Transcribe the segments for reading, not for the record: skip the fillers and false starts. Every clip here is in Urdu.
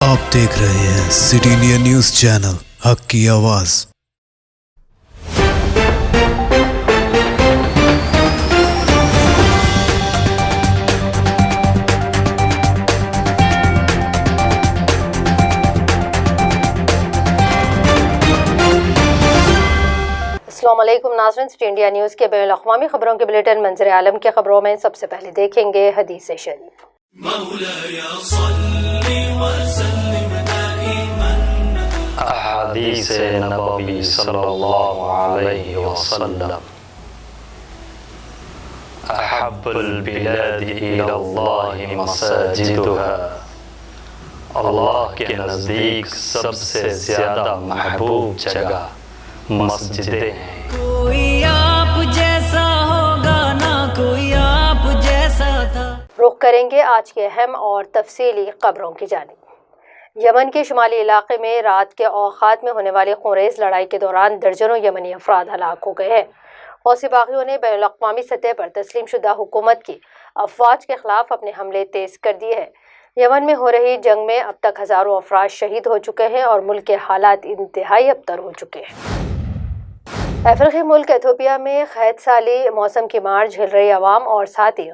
آپ دیکھ رہے ہیں سٹی انڈیا نیوز چینل، حق کی آواز۔ السلام علیکم ناظرین، سٹی انڈیا نیوز کے بین الاقوامی خبروں کے بلیٹن منظر عالم کے خبروں میں سب سے پہلے دیکھیں گے حدیث شریف۔ مولاي صل وسلم دائما احادیث نبوی صلی اللہ علیہ وسلم۔ احب البلاد الى اللہ مساجدها، اللہ کے نزدیک سب سے زیادہ محبوب جگہ مسجدیں ہیں۔ کوئی آپ جیسا ہوگا نہ کوئی آپ جیسا تھا۔ رخ کریں گے آج کے اہم اور تفصیلی خبروں کی جانب۔ یمن کے شمالی علاقے میں رات کے اوقات میں ہونے والی خونریز لڑائی کے دوران درجنوں یمنی افراد ہلاک ہو گئے ہیں۔ حوثی باغیوں نے بین الاقوامی سطح پر تسلیم شدہ حکومت کی افواج کے خلاف اپنے حملے تیز کر دیے ہیں۔ یمن میں ہو رہی جنگ میں اب تک ہزاروں افراد شہید ہو چکے ہیں اور ملک کے حالات انتہائی ابتر ہو چکے ہیں۔ افریقی ملک ایتھوپیا میں قحط سالی موسم کی مار جھیل رہی عوام اور ساتھ ہی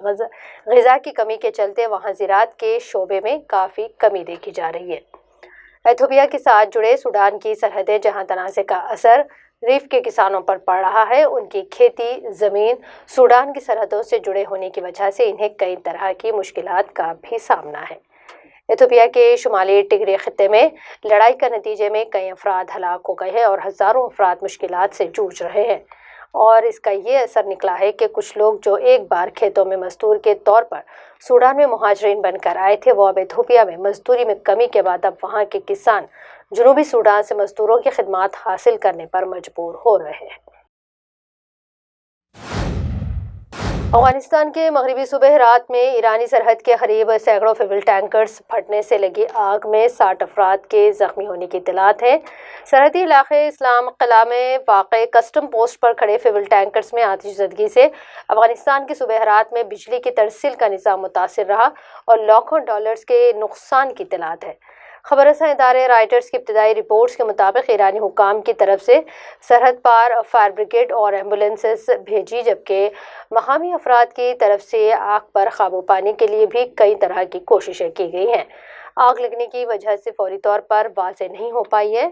غذا کی کمی کے چلتے وہاں زراعت کے شعبے میں کافی کمی دیکھی جا رہی ہے۔ ایتھوپیا کے ساتھ جڑے سوڈان کی سرحدیں جہاں تنازع کا اثر ریف کے کسانوں پر پڑ رہا ہے، ان کی کھیتی زمین سوڈان کی سرحدوں سے جڑے ہونے کی وجہ سے انہیں کئی طرح کی مشکلات کا بھی سامنا ہے۔ ایتھوپیا کے شمالی ٹگرے خطے میں لڑائی کا نتیجے میں کئی افراد ہلاک ہو گئے ہیں اور ہزاروں افراد مشکلات سے جوجھ رہے ہیں، اور اس کا یہ اثر نکلا ہے کہ کچھ لوگ جو ایک بار کھیتوں میں مزدور کے طور پر سوڈان میں مہاجرین بن کر آئے تھے، وہ اب ایتھوپیا میں مزدوری میں کمی کے بعد اب وہاں کے کسان جنوبی سوڈان سے مزدوروں کی خدمات حاصل کرنے پر مجبور ہو رہے ہیں۔ افغانستان کے مغربی صوبے ہرات میں ایرانی سرحد کے قریب سینکڑوں فیول ٹینکرز پھٹنے سے لگی آگ میں 60 افراد کے زخمی ہونے کی اطلاعات ہیں۔ سرحدی علاقے اسلام قلعہ میں واقع کسٹم پوسٹ پر کھڑے فیول ٹینکرز میں آتش زدگی سے افغانستان کے صوبے ہرات میں بجلی کی ترسیل کا نظام متاثر رہا اور لاکھوں ڈالرز کے نقصان کی اطلاعات ہے۔ خبر رساں ادارے رائٹرز کی ابتدائی رپورٹس کے مطابق ایرانی حکام کی طرف سے سرحد پار فائر بریگیڈ اور ایمبولینسز بھیجی، جبکہ مقامی افراد کی طرف سے آگ پر قابو پانے کے لیے بھی کئی طرح کی کوششیں کی گئی ہیں۔ آگ لگنے کی وجہ سے فوری طور پر واضح نہیں ہو پائی ہے،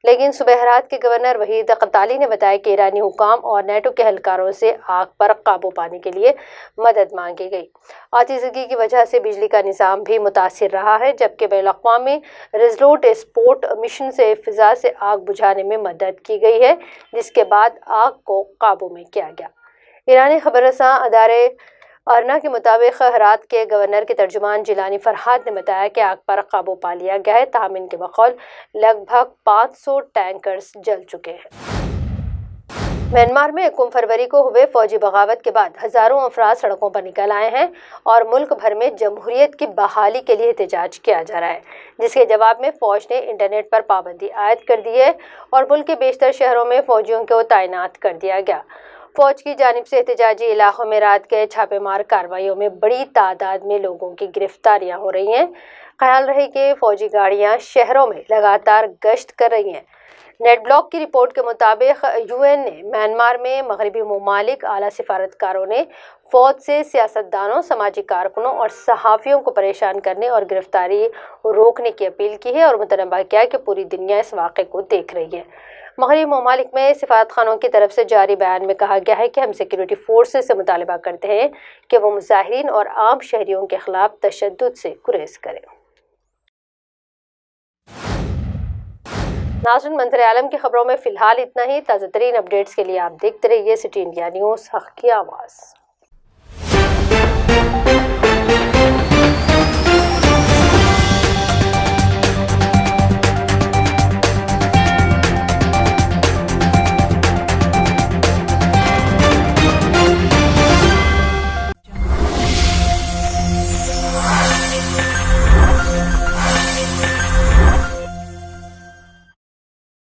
لیکن صوبہ ہرات کے گورنر وحید قتالی نے بتایا کہ ایرانی حکام اور نیٹو کے اہلکاروں سے آگ پر قابو پانے کے لیے مدد مانگی گئی۔ آتش زدگی کی وجہ سے بجلی کا نظام بھی متاثر رہا ہے، جبکہ بین الاقوامی ریزولوٹ سپورٹ مشن سے فضا سے آگ بجھانے میں مدد کی گئی ہے، جس کے بعد آگ کو قابو میں کیا گیا۔ ایرانی خبر رساں ادارے ارنا کے مطابق ہرات کے گورنر کے ترجمان جیلانی فرحات نے بتایا کہ آگ پر قابو پا لیا گیا ہے، تاہم ان کے بقول لگ بھگ 500 ٹینکرز جل چکے ہیں۔ میانمار میں 1 فروری کو ہوئے فوجی بغاوت کے بعد ہزاروں افراد سڑکوں پر نکل آئے ہیں اور ملک بھر میں جمہوریت کی بحالی کے لیے احتجاج کیا جا رہا ہے، جس کے جواب میں فوج نے انٹرنیٹ پر پابندی عائد کر دی ہے اور ملک کے بیشتر شہروں میں فوجیوں کو تعینات کر دیا گیا۔ فوج کی جانب سے احتجاجی علاقوں میں رات کے چھاپے مار کارروائیوں میں بڑی تعداد میں لوگوں کی گرفتاریاں ہو رہی ہیں۔ خیال رہے کہ فوجی گاڑیاں شہروں میں لگاتار گشت کر رہی ہیں۔ نیٹ بلاک کی رپورٹ کے مطابق UN نے میانمار میں مغربی ممالک اعلیٰ سفارتکاروں نے فوج سے سیاستدانوں، سماجی کارکنوں اور صحافیوں کو پریشان کرنے اور گرفتاری روکنے کی اپیل کی ہے اور متنبہ کیا کہ پوری دنیا اس واقعے کو دیکھ رہی ہے۔ مغربی ممالک میں سفارتخانوں کی طرف سے جاری بیان میں کہا گیا ہے کہ ہم سیکیورٹی فورسز سے مطالبہ کرتے ہیں کہ وہ مظاہرین اور عام شہریوں کے خلاف تشدد سے گریز کریں۔ ناظرین، منظر عالم کی خبروں میں فی الحال اتنا ہی۔ تازہ ترین اپڈیٹس کے لیے آپ دیکھتے رہیے سٹی انڈیا نیوز، حق کی آواز۔